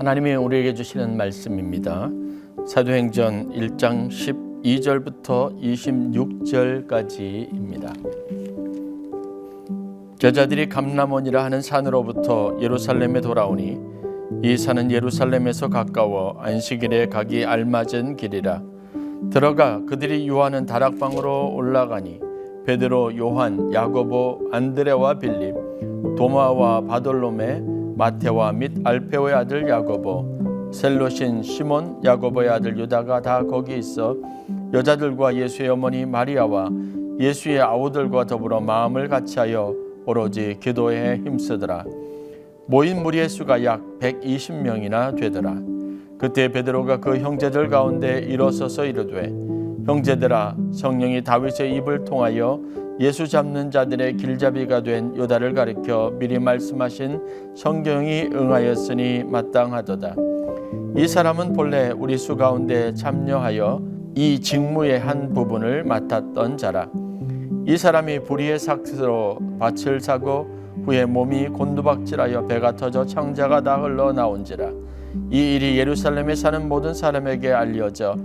하나님이 우리에게 주시는 말씀입니다. 사도행전 1장 12절부터 26절까지입니다. 제자들이 감람원이라 하는 산으로부터 예루살렘에 돌아오니 이 산은 예루살렘에서 가까워 안식일에 가기 알맞은 길이라. 들어가 그들이 유하는 다락방으로 올라가니 베드로, 요한, 야고보, 안드레와 빌립, 도마와 바돌로메, 마테와 및 알페오의 아들 야고보, 셀롯인 시몬, 야고보의 아들 유다가 다 거기 있어 여자들과 예수의 어머니 마리아와 예수의 아우들과 더불어 마음을 같이하여 오로지 기도에 힘쓰더라. 모인 무리의 수가 약 120명이나 되더라. 그때 베드로가 그 형제들 가운데 일어서서 이르되, 형제들아, 성령이 다윗의 입을 통하여 예수 잡는 자들의 길잡이가 된 유다를 가리켜 미리 말씀하신 성경이 응하였으니 마땅하도다. 이 사람은 본래 우리 수 가운데 참여하여 이 직무의 한 부분을 맡았던 자라. 이 사람이 불의의 삭스로 밭을 사고 후에 몸이 곤두박질하여 배가 터져 창자가 다 흘러나온지라. 이 일이 예루살렘에 사는 모든 사람에게 알려져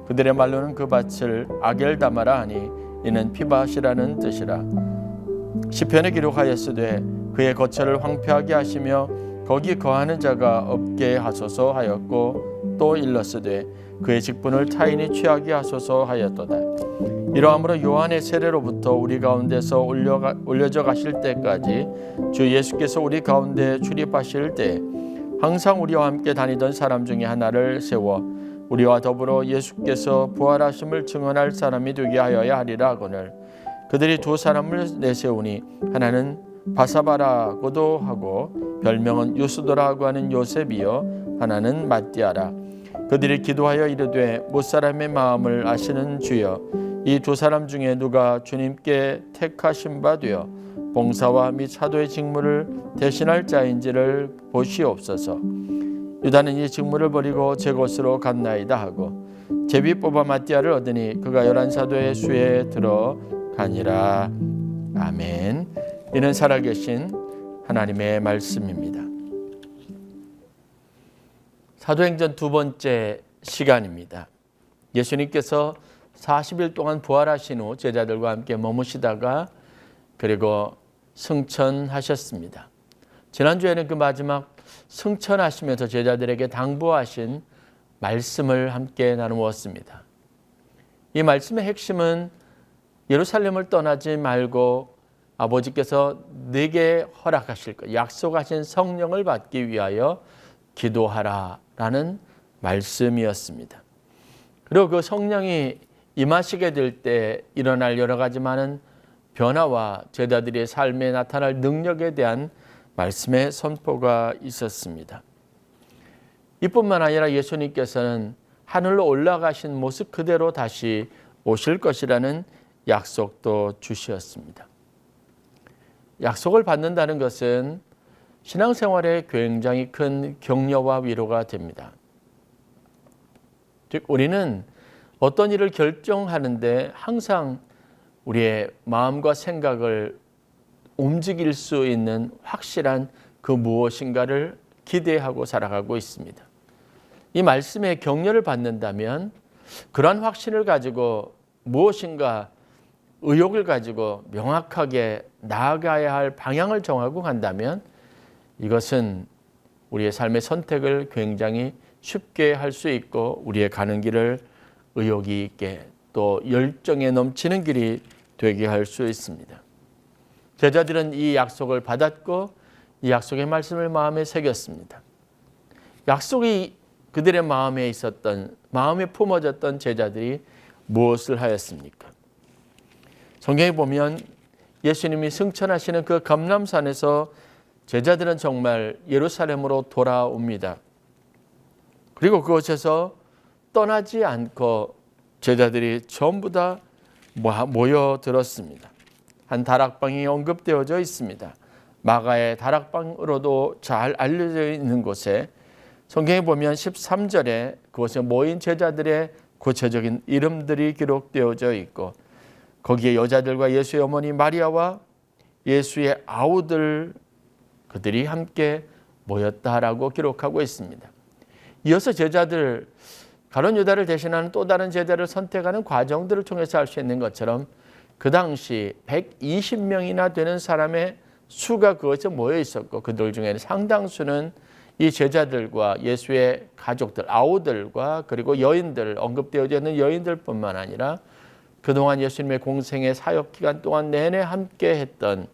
그들의 말로는 그 밭을 아겔다마라 하니 이는 피밭이라는 뜻이라. 시편에 기록하였으되 그의 거처를 황폐하게 하시며 거기 거하는 자가 없게 하소서 하였고, 또 일렀으되 그의 직분을 타인이 취하게 하소서 하였도다. 이러함으로 요한의 세례로부터 우리 가운데서 올려져 가실 때까지 주 예수께서 우리 가운데 출입하실 때 항상 우리와 함께 다니던 사람 중에 하나를 세워 우리와 더불어 예수께서 부활하심을 증언할 사람이 되게 하여야 하리라 하거늘, 그들이 두 사람을 내세우니 하나는 바사바라고도 하고 별명은 유스도라고 하는 요셉이요 하나는 matti아라. 그들이 기도하여 이르되 무사람의 마음을 아시는 주여, 이 두 사람 중에 누가 주님께 택하신 바 되어 봉사와 및 사도의 직무를 대신할 자인지를 보시옵소서. 유다는 이 직무를 버리고 제 곳으로 갔나이다 하고 제비 뽑아 matti아를 얻으니 그가 11사도의 수에 들어가니라. 아멘. 이는 살아계신 하나님의 말씀입니다. 사도행전 두 번째 시간입니다. 예수님께서 40일 동안 부활하신 후 제자들과 함께 머무시다가 그리고 승천하셨습니다. 지난주에는 그 마지막 승천하시면서 제자들에게 당부하신 말씀을 함께 나누었습니다. 이 말씀의 핵심은 예루살렘을 떠나지 말고 아버지께서 네게 허락하실 것, 약속하신 성령을 받기 위하여 기도하라라는 말씀이었습니다. 그리고 그 성령이 임하시게 될 때 일어날 여러 가지 많은 변화와 제자들의 삶에 나타날 능력에 대한 말씀의 선포가 있었습니다. 이뿐만 아니라 예수님께서는 하늘로 올라가신 모습 그대로 다시 오실 것이라는 약속도 주셨습니다. 약속을 받는다는 것은 신앙생활에 굉장히 큰 격려와 위로가 됩니다. 즉 우리는 어떤 일을 결정하는데 항상 우리의 마음과 생각을 움직일 수 있는 확실한 그 무엇인가를 기대하고 살아가고 있습니다. 이 말씀에 격려를 받는다면 그러한 확신을 가지고 무엇인가 의욕을 가지고 명확하게 나아가야 할 방향을 정하고 간다면 이것은 우리의 삶의 선택을 굉장히 쉽게 할 수 있고 우리의 가는 길을 의욕이 있게 또 열정에 넘치는 길이 되게 할 수 있습니다. 제자들은 이 약속을 받았고 이 약속의 말씀을 마음에 새겼습니다. 약속이 그들의 마음에 있었던, 마음에 품어졌던 제자들이 무엇을 하였습니까? 성경에 보면 예수님이 승천하시는 그 감람산에서 제자들은 정말 예루살렘으로 돌아옵니다. 그리고 그곳에서 떠나지 않고 제자들이 전부 다 모여들었습니다. 한 다락방이 언급되어져 있습니다. 마가의 다락방으로도 잘 알려져 있는 곳에 성경에 보면 13절에 그곳에 모인 제자들의 구체적인 이름들이 기록되어져 있고 거기에 여자들과 예수의 어머니 마리아와 예수의 아우들 그들이 함께 모였다라고 기록하고 있습니다. 이어서 제자들, 가룟 유다를 대신하는 또 다른 제자를 선택하는 과정들을 통해서 알 수 있는 것처럼 그 당시 120명이나 되는 사람의 수가 그것에 모여 있었고 그들 중에는 상당수는 이 제자들과 예수의 가족들, 아우들과 그리고 여인들, 언급되어져 있는 여인들뿐만 아니라 그동안 예수님의 공생의 사역 기간 동안 내내 함께 했던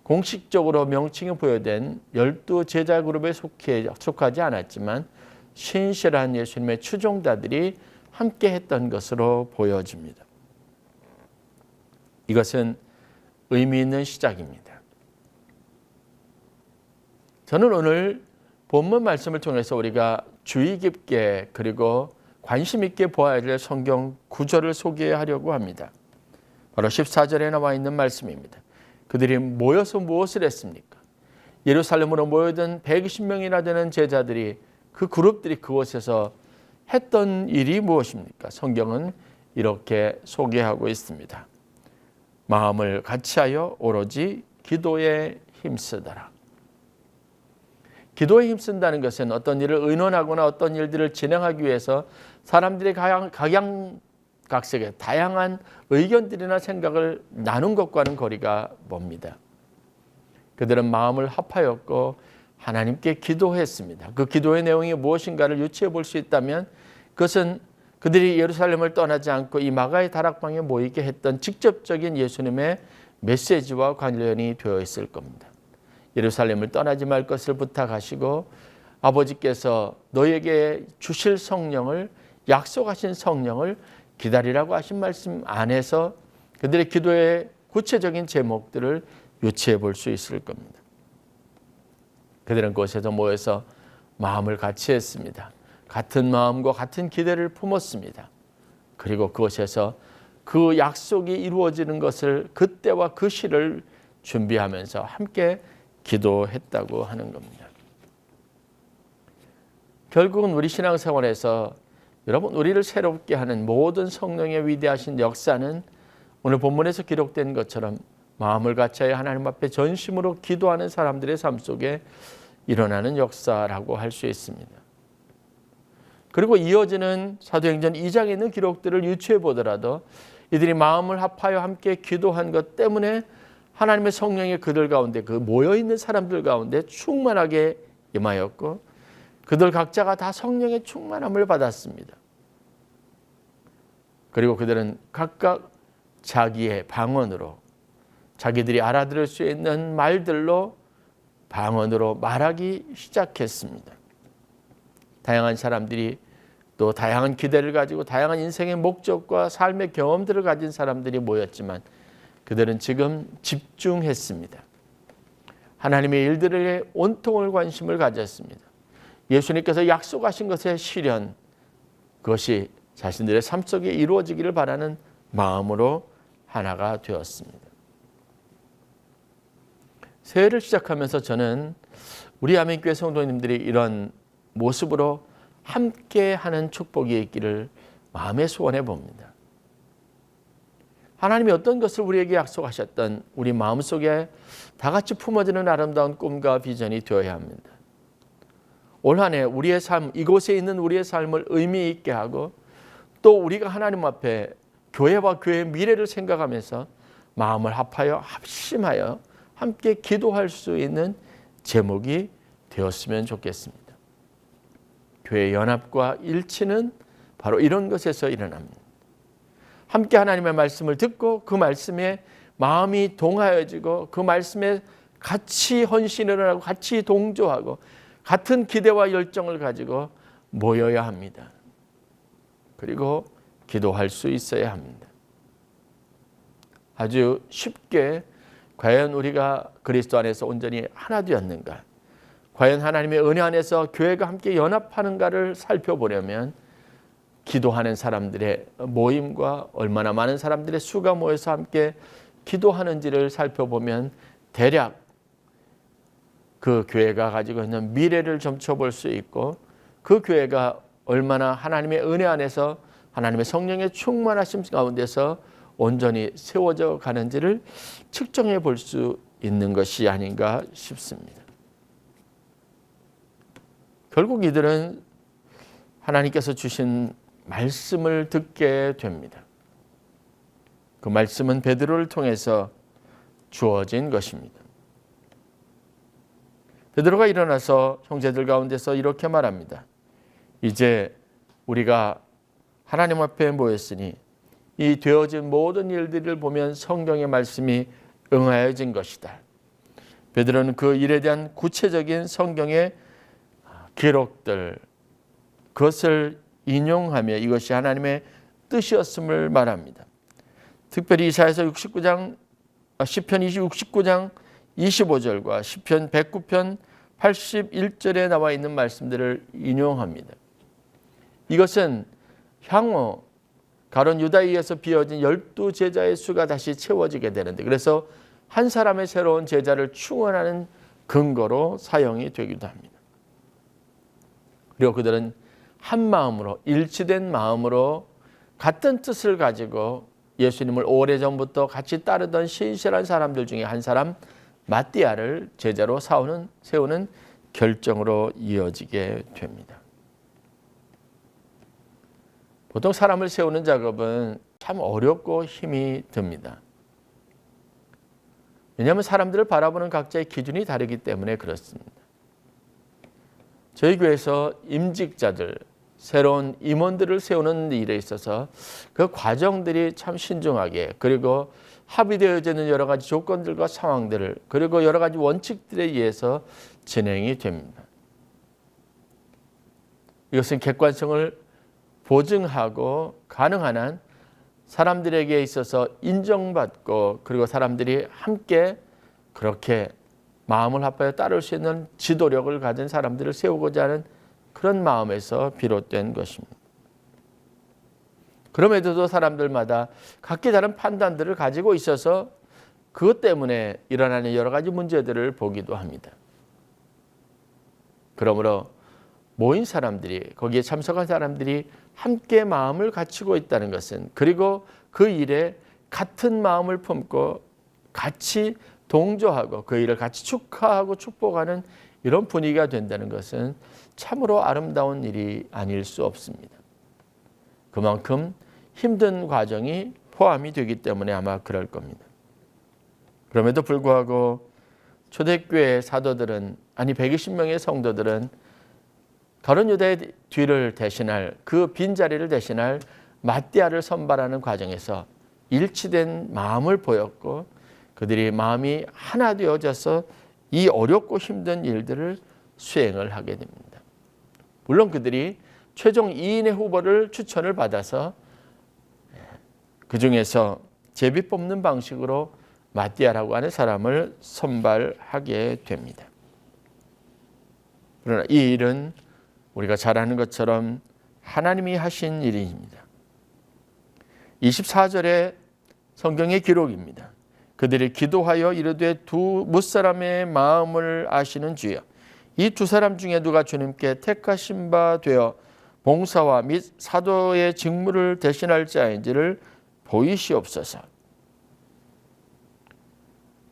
공식적으로 명칭이 부여된 12제자 그룹에 속하지 않았지만 신실한 예수님의 추종자들이 함께 했던 것으로 보여집니다. 이것은 의미 있는 시작입니다. 저는 오늘 본문 말씀을 통해서 우리가 주의 깊게 그리고 관심 있게 보아야 될 성경 구절을 소개하려고 합니다. 바로 14절에 나와 있는 말씀입니다. 그들이 모여서 무엇을 했습니까? 예루살렘으로 모여든 120명이나 되는 제자들이 그 그룹들이 그곳에서 했던 일이 무엇입니까? 성경은 이렇게 소개하고 있습니다. 마음을 같이하여 오로지 기도에 힘쓰더라. 기도에 힘쓴다는 것은 어떤 일을 의논하거나 어떤 일들을 진행하기 위해서 사람들이 각양각색의 다양한 의견들이나 생각을 나눈 것과는 거리가 멉니다. 그들은 마음을 합하였고 하나님께 기도했습니다. 그 기도의 내용이 무엇인가를 유추해 볼 수 있다면 그것은 그들이 예루살렘을 떠나지 않고 이 마가의 다락방에 모이게 했던 직접적인 예수님의 메시지와 관련이 되어 있을 겁니다. 예루살렘을 떠나지 말 것을 부탁하시고 아버지께서 너에게 주실 성령을, 약속하신 성령을 기다리라고 하신 말씀 안에서 그들의 기도의 구체적인 제목들을 유추해 볼 수 있을 겁니다. 그들은 그곳에서 모여서 마음을 같이 했습니다. 같은 마음과 같은 기대를 품었습니다. 그리고 그곳에서 그 약속이 이루어지는 것을 그때와 그 시를 준비하면서 함께 기도했다고 하는 겁니다. 결국은 우리 신앙생활에서 여러분 우리를 새롭게 하는 모든 성령의 위대하신 역사는 오늘 본문에서 기록된 것처럼 마음을 같이하여 하나님 앞에 전심으로 기도하는 사람들의 삶 속에 일어나는 역사라고 할 수 있습니다. 그리고 이어지는 사도행전 2장에 있는 기록들을 유추해 보더라도 이들이 마음을 합하여 함께 기도한 것 때문에 하나님의 성령이 그들 가운데 그 모여있는 사람들 가운데 충만하게 임하였고 그들 각자가 다 성령의 충만함을 받았습니다. 그리고 그들은 각각 자기의 방언으로 자기들이 알아들을 수 있는 말들로 방언으로 말하기 시작했습니다. 다양한 사람들이 또 다양한 기대를 가지고 다양한 인생의 목적과 삶의 경험들을 가진 사람들이 모였지만 그들은 지금 집중했습니다. 하나님의 일들에 온통을 관심을 가졌습니다. 예수님께서 약속하신 것의 실현, 그것이 자신들의 삶 속에 이루어지기를 바라는 마음으로 하나가 되었습니다. 새해를 시작하면서 저는 우리 아멘교회 성도님들이 이런 모습으로 함께하는 축복이 있기를 마음에 소원해 봅니다. 하나님이 어떤 것을 우리에게 약속하셨던 우리 마음속에 다 같이 품어지는 아름다운 꿈과 비전이 되어야 합니다. 올 한 해 우리의 삶, 이곳에 있는 우리의 삶을 의미 있게 하고 또 우리가 하나님 앞에 교회와 교회의 미래를 생각하면서 마음을 합하여 합심하여 함께 기도할 수 있는 제목이 되었으면 좋겠습니다. 교회의 연합과 일치는 바로 이런 것에서 일어납니다. 함께 하나님의 말씀을 듣고 그 말씀에 마음이 동하여지고 그 말씀에 같이 헌신을 하고 같이 동조하고 같은 기대와 열정을 가지고 모여야 합니다. 그리고 기도할 수 있어야 합니다. 아주 쉽게 과연 우리가 그리스도 안에서 온전히 하나 되었는가? 과연 하나님의 은혜 안에서 교회가 함께 연합하는가를 살펴보려면 기도하는 사람들의 모임과 얼마나 많은 사람들의 수가 모여서 함께 기도하는지를 살펴보면 대략 그 교회가 가지고 있는 미래를 점쳐볼 수 있고 그 교회가 얼마나 하나님의 은혜 안에서 하나님의 성령의 충만하심 가운데서 온전히 세워져 가는지를 측정해 볼 수 있는 것이 아닌가 싶습니다. 결국 이들은 하나님께서 주신 말씀을 듣게 됩니다. 그 말씀은 베드로를 통해서 주어진 것입니다. 베드로가 일어나서 형제들 가운데서 이렇게 말합니다. 이제 우리가 하나님 앞에 모였으니 이 되어진 모든 일들을 보면 성경의 말씀이 응하여진 것이다. 베드로는 그 일에 대한 구체적인 성경의 기록들, 그것을 인용하며 이것이 하나님의 뜻이었음을 말합니다. 특별히 이사야서 69장, 시편 69장 25절과 시편 109편 81절에 나와 있는 말씀들을 인용합니다. 이것은 향후 가론 유다에서 비어진 12제자의 수가 다시 채워지게 되는데, 그래서 한 사람의 새로운 제자를 충원하는 근거로 사용이 되기도 합니다. 그리고 그들은 한 마음으로, 일치된 마음으로 같은 뜻을 가지고 예수님을 오래전부터 같이 따르던 신실한 사람들 중에 한 사람 마띠아를 제자로 세우는 결정으로 이어지게 됩니다. 보통 사람을 세우는 작업은 참 어렵고 힘이 듭니다. 왜냐하면 사람들을 바라보는 각자의 기준이 다르기 때문에 그렇습니다. 저희 교회에서 임직자들, 새로운 임원들을 세우는 일에 있어서 그 과정들이 참 신중하게, 그리고 합의되어져 있는 여러 가지 조건들과 상황들을, 그리고 여러 가지 원칙들에 의해서 진행이 됩니다. 이것은 객관성을 보증하고 가능한 한 사람들에게 있어서 인정받고, 그리고 사람들이 함께 그렇게 마음을 합하여 따를 수 있는 지도력을 가진 사람들을 세우고자 하는 그런 마음에서 비롯된 것입니다. 그럼에도 사람들마다 각기 다른 판단들을 가지고 있어서 그것 때문에 일어나는 여러 가지 문제들을 보기도 합니다. 그러므로 모인 사람들이, 거기에 참석한 사람들이 함께 마음을 갖추고 있다는 것은, 그리고 그 일에 같은 마음을 품고 같이 동조하고 그 일을 같이 축하하고 축복하는 이런 분위기가 된다는 것은 참으로 아름다운 일이 아닐 수 없습니다. 그만큼 힘든 과정이 포함이 되기 때문에 아마 그럴 겁니다. 그럼에도 불구하고 초대교회 사도들은, 아니 120명의 성도들은 가론 유다의 뒤를 대신할, 그 빈자리를 대신할 마띠아를 선발하는 과정에서 일치된 마음을 보였고, 그들이 마음이 하나 되어져서 이 어렵고 힘든 일들을 수행을 하게 됩니다. 물론 그들이 최종 2인의 후보를 추천을 받아서 그 중에서 제비 뽑는 방식으로 마띠아라고 하는 사람을 선발하게 됩니다. 그러나 이 일은 우리가 잘 아는 것처럼 하나님이 하신 일입니다. 24절의 성경의 기록입니다. 그들이 기도하여 이르되 두 무사람의 마음을 아시는 주여, 이 두 사람 중에 누가 주님께 택하신 바 되어 봉사와 및 사도의 직무를 대신할 자인지를 보이시옵소서.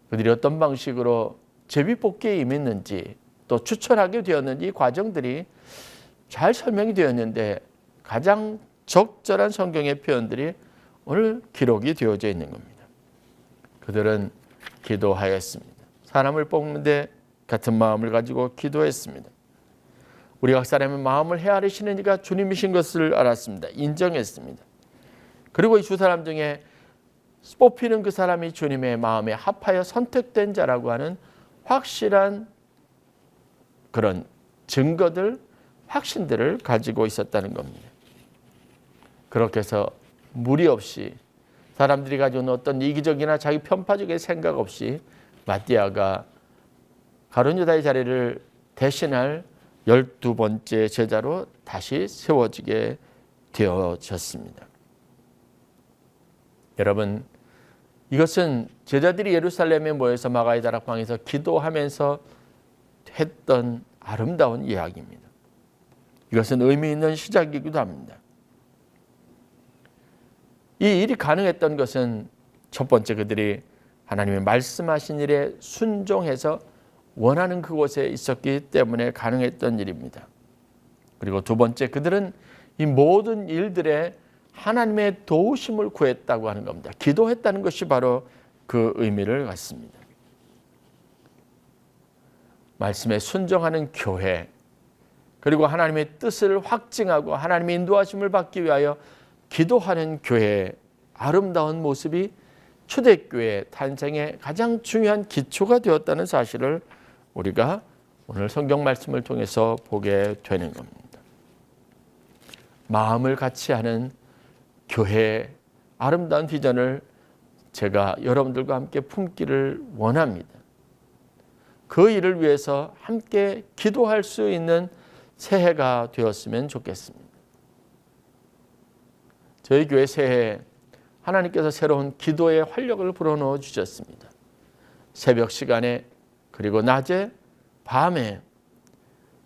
그들이 어떤 방식으로 제비뽑기에 임했는지, 또 추천하게 되었는지, 이 과정들이 잘 설명이 되었는데 가장 적절한 성경의 표현들이 오늘 기록이 되어져 있는 겁니다. 그들은 기도하였습니다. 사람을 뽑는데 같은 마음을 가지고 기도했습니다. 우리 각 사람의 마음을 헤아리시는 이가 주님이신 것을 알았습니다. 인정했습니다. 그리고 이 두 사람 중에 뽑히는 그 사람이 주님의 마음에 합하여 선택된 자라고 하는 확실한 그런 증거들, 확신들을 가지고 있었다는 겁니다. 그렇게 해서 무리 없이, 사람들이 가지고 있는 어떤 이기적이나 자기 편파적인 생각 없이 마띠아가 가룟 유다의 자리를 대신할 12번째 제자로 다시 세워지게 되어졌습니다. 여러분, 이것은 제자들이 예루살렘에 모여서 마가의 다락방에서 기도하면서 했던 아름다운 이야기입니다. 이것은 의미 있는 시작이기도 합니다. 이 일이 가능했던 것은 첫 번째, 그들이 하나님의 말씀하신 일에 순종해서 원하는 그곳에 있었기 때문에 가능했던 일입니다. 그리고 두 번째, 그들은 이 모든 일들에 하나님의 도우심을 구했다고 하는 겁니다. 기도했다는 것이 바로 그 의미를 갖습니다. 말씀에 순종하는 교회, 그리고 하나님의 뜻을 확증하고 하나님의 인도하심을 받기 위하여 기도하는 교회의 아름다운 모습이 초대교회 탄생의 가장 중요한 기초가 되었다는 사실을 우리가 오늘 성경 말씀을 통해서 보게 되는 겁니다. 마음을 같이 하는 교회의 아름다운 비전을 제가 여러분들과 함께 품기를 원합니다. 그 일을 위해서 함께 기도할 수 있는 새해가 되었으면 좋겠습니다. 저희 교회 새해에 하나님께서 새로운 기도의 활력을 불어넣어 주셨습니다. 새벽 시간에, 그리고 낮에, 밤에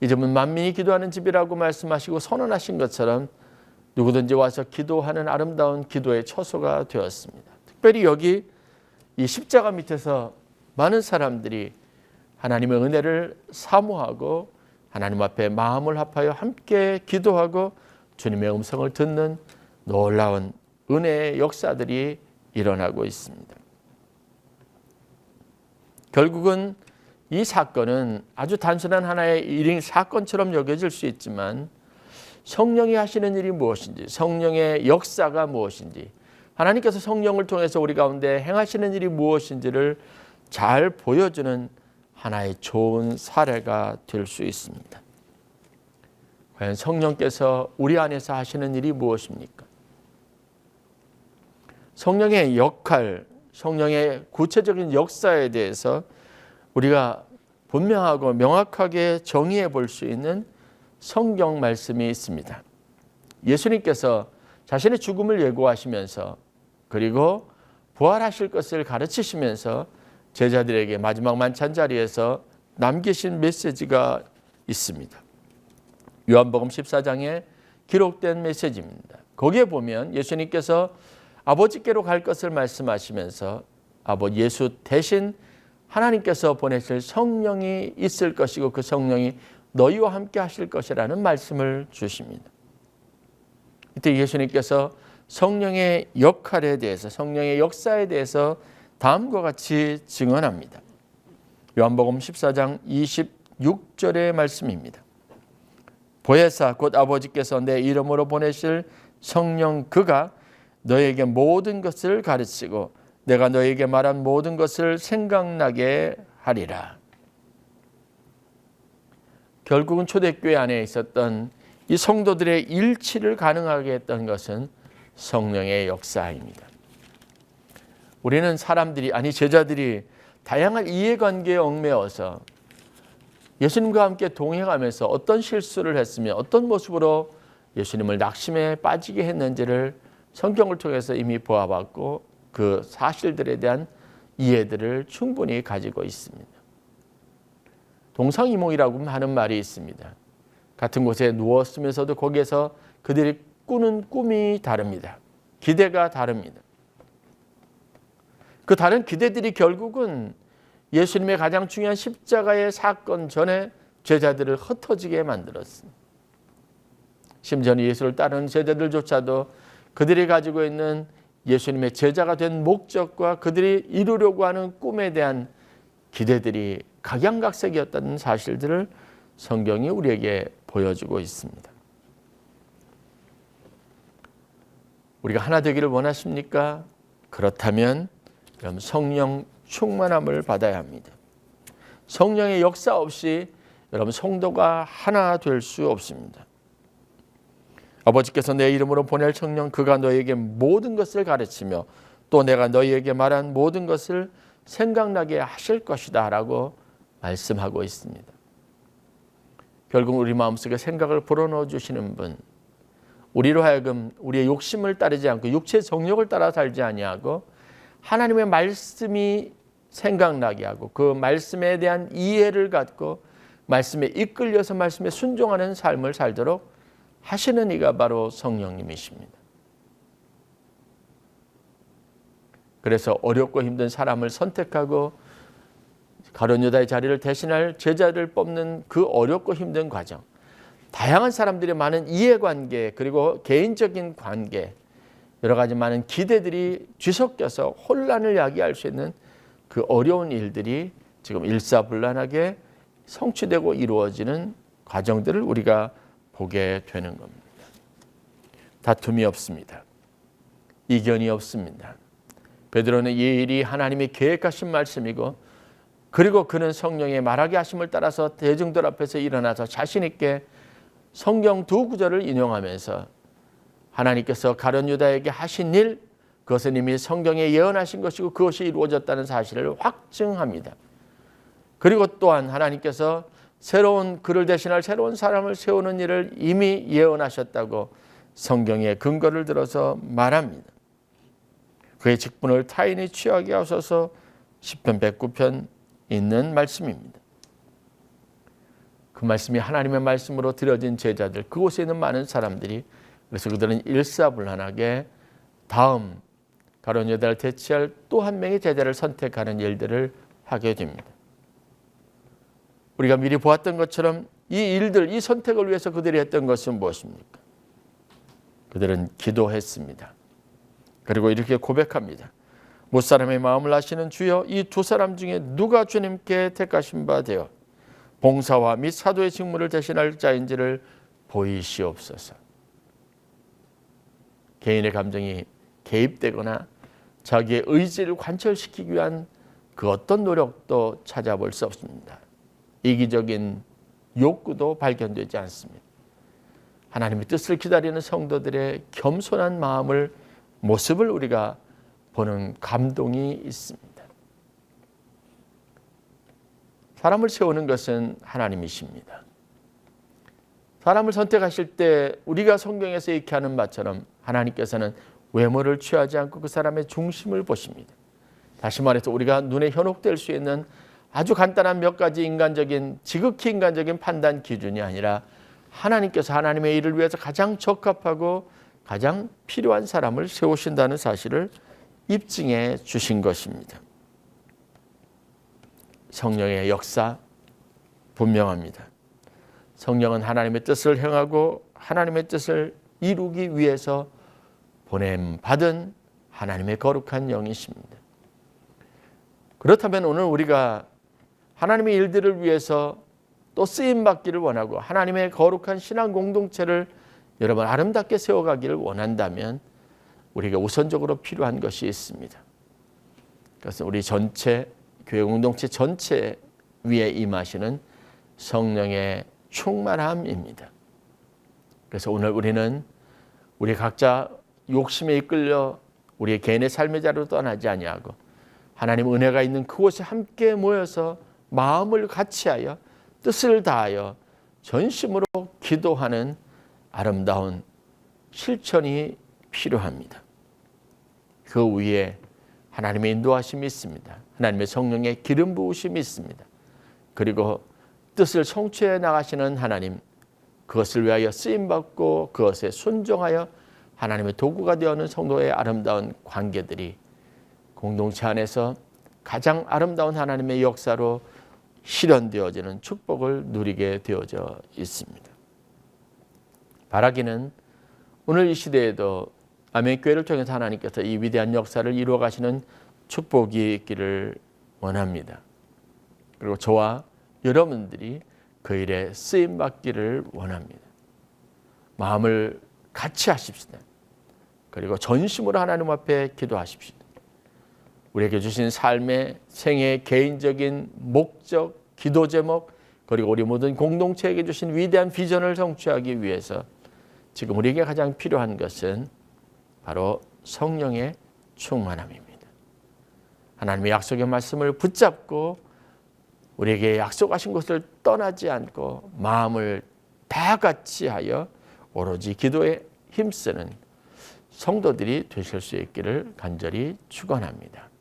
이 집은 만민이 기도하는 집이라고 말씀하시고 선언하신 것처럼 누구든지 와서 기도하는 아름다운 기도의 처소가 되었습니다. 특별히 여기 이 십자가 밑에서 많은 사람들이 하나님의 은혜를 사모하고 하나님 앞에 마음을 합하여 함께 기도하고 주님의 음성을 듣는 놀라운 은혜의 역사들이 일어나고 있습니다. 결국은 이 사건은 아주 단순한 하나의 일인 사건처럼 여겨질 수 있지만 성령이 하시는 일이 무엇인지, 성령의 역사가 무엇인지, 하나님께서 성령을 통해서 우리 가운데 행하시는 일이 무엇인지를 잘 보여주는 하나의 좋은 사례가 될 수 있습니다. 과연 성령께서 우리 안에서 하시는 일이 무엇입니까? 성령의 역할, 성령의 구체적인 역사에 대해서 우리가 분명하고 명확하게 정의해 볼 수 있는 성경 말씀이 있습니다. 예수님께서 자신의 죽음을 예고하시면서 그리고 부활하실 것을 가르치시면서 제자들에게 마지막 만찬 자리에서 남기신 메시지가 있습니다. 요한복음 14장에 기록된 메시지입니다. 거기에 보면 예수님께서 아버지께로 갈 것을 말씀하시면서 예수 대신 하나님께서 보내실 성령이 있을 것이고 그 성령이 너희와 함께 하실 것이라는 말씀을 주십니다. 이때 예수님께서 성령의 역할에 대해서, 성령의 역사에 대해서 다음과 같이 증언합니다. 요한복음 14장 26절의 말씀입니다. 보혜사 곧 아버지께서 내 이름으로 보내실 성령 그가 너에게 모든 것을 가르치고 내가 너에게 말한 모든 것을 생각나게 하리라. 결국은 초대교회 안에 있었던 이 성도들의 일치를 가능하게 했던 것은 성령의 역사입니다. 우리는 제자들이 다양한 이해관계에 얽매여서 예수님과 함께 동행하면서 어떤 실수를 했으며 어떤 모습으로 예수님을 낙심에 빠지게 했는지를 성경을 통해서 이미 보아봤고 그 사실들에 대한 이해들을 충분히 가지고 있습니다. 동상이몽이라고 하는 말이 있습니다. 같은 곳에 누웠으면서도 거기에서 그들이 꾸는 꿈이 다릅니다. 기대가 다릅니다. 그 다른 기대들이 결국은 예수님의 가장 중요한 십자가의 사건 전에 제자들을 흩어지게 만들었습니다. 심지어 예수를 따르는 제자들조차도 그들이 가지고 있는 예수님의 제자가 된 목적과 그들이 이루려고 하는 꿈에 대한 기대들이 각양각색이었다는 사실들을 성경이 우리에게 보여주고 있습니다. 우리가 하나 되기를 원하십니까? 그렇다면 여러분 성령 충만함을 받아야 합니다. 성령의 역사 없이 여러분 성도가 하나 될 수 없습니다. 아버지께서 내 이름으로 보낼 성령 그가 너에게 모든 것을 가르치며 또 내가 너희에게 말한 모든 것을 생각나게 하실 것이다 라고 말씀하고 있습니다. 결국 우리 마음속에 생각을 불어넣어 주시는 분, 우리로 하여금 우리의 욕심을 따르지 않고 육체의 정욕을 따라 살지 아니하고 하나님의 말씀이 생각나게 하고 그 말씀에 대한 이해를 갖고 말씀에 이끌려서 말씀에 순종하는 삶을 살도록 하시는 이가 바로 성령님이십니다. 그래서 어렵고 힘든 사람을 선택하고 가룟 유다의 자리를 대신할 제자를 뽑는 그 어렵고 힘든 과정, 다양한 사람들의 많은 이해관계 그리고 개인적인 관계 여러 가지 많은 기대들이 뒤섞여서 혼란을 야기할 수 있는 그 어려운 일들이 지금 일사불란하게 성취되고 이루어지는 과정들을 우리가 보게 되는 겁니다. 다툼이 없습니다. 이견이 없습니다. 베드로는 이 일이 하나님이 계획하신 말씀이고 그리고 그는 성령의 말하게 하심을 따라서 대중들 앞에서 일어나서 자신 있게 성경 두 구절을 인용하면서 하나님께서 가룟 유다에게 하신 일 그것은 이미 성경에 예언하신 것이고 그것이 이루어졌다는 사실을 확증합니다. 그리고 또한 하나님께서 새로운 그를 대신할 새로운 사람을 세우는 일을 이미 예언하셨다고 성경의 근거를 들어서 말합니다. 그의 직분을 타인이 취하게 하셔서 시편 109편 있는 말씀입니다. 그 말씀이 하나님의 말씀으로 드려진 제자들 그곳에 있는 많은 사람들이 그래서 그들은 일사불란하게 다음 가룟 유다를 대체할 또 한 명의 제자를 선택하는 일들을 하게 됩니다. 우리가 미리 보았던 것처럼 이 일들, 이 선택을 위해서 그들이 했던 것은 무엇입니까? 그들은 기도했습니다. 그리고 이렇게 고백합니다. 못사람의 마음을 아시는 주여 이 두 사람 중에 누가 주님께 택하신 바 되어 봉사와 및 사도의 직무를 대신할 자인지를 보이시옵소서. 개인의 감정이 개입되거나 자기의 의지를 관철시키기 위한 그 어떤 노력도 찾아볼 수 없습니다. 이기적인 욕구도 발견되지 않습니다. 하나님의 뜻을 기다리는 성도들의 겸손한 마음을 모습을 우리가 보는 감동이 있습니다. 사람을 세우는 것은 하나님이십니다. 사람을 선택하실 때 우리가 성경에서 이렇게 하는 바처럼 하나님께서는 외모를 취하지 않고 그 사람의 중심을 보십니다. 다시 말해서 우리가 눈에 현혹될 수 있는 아주 간단한 몇 가지 인간적인 지극히 인간적인 판단 기준이 아니라 하나님께서 하나님의 일을 위해서 가장 적합하고 가장 필요한 사람을 세우신다는 사실을 입증해 주신 것입니다. 성령의 역사 분명합니다. 성령은 하나님의 뜻을 행하고 하나님의 뜻을 이루기 위해서 보냄받은 하나님의 거룩한 영이십니다. 그렇다면 오늘 우리가 하나님의 일들을 위해서 또 쓰임받기를 원하고 하나님의 거룩한 신앙 공동체를 여러분 아름답게 세워가기를 원한다면 우리가 우선적으로 필요한 것이 있습니다. 그것은 우리 전체 교회 공동체 전체 위에 임하시는 성령의 충만함입니다. 그래서 오늘 우리는 우리 각자 욕심에 이끌려 우리의 개인의 삶의 자리로 떠나지 아니하고 하나님 은혜가 있는 그곳에 함께 모여서 마음을 같이하여 뜻을 다하여 전심으로 기도하는 아름다운 실천이 필요합니다. 그 위에 하나님의 인도하심이 있습니다. 하나님의 성령의 기름 부으심이 있습니다. 그리고 뜻을 성취해 나가시는 하나님, 그것을 위하여 쓰임받고 그것에 순종하여 하나님의 도구가 되어가는 성도의 아름다운 관계들이 공동체 안에서 가장 아름다운 하나님의 역사로 실현되어지는 축복을 누리게 되어져 있습니다. 바라기는 오늘 이 시대에도 아멘교회를 통해서 하나님께서 이 위대한 역사를 이루어 가시는 축복이 있기를 원합니다. 그리고 저와 여러분들이 그 일에 쓰임받기를 원합니다. 마음을 같이 하십시다. 그리고 전심으로 하나님 앞에 기도하십시다. 우리에게 주신 삶의 생애의 개인적인 목적, 기도 제목, 그리고 우리 모든 공동체에게 주신 위대한 비전을 성취하기 위해서 지금 우리에게 가장 필요한 것은 바로 성령의 충만함입니다. 하나님의 약속의 말씀을 붙잡고 우리에게 약속하신 것을 떠나지 않고 마음을 다 같이 하여 오로지 기도에 힘쓰는 성도들이 되실 수 있기를 간절히 축원합니다.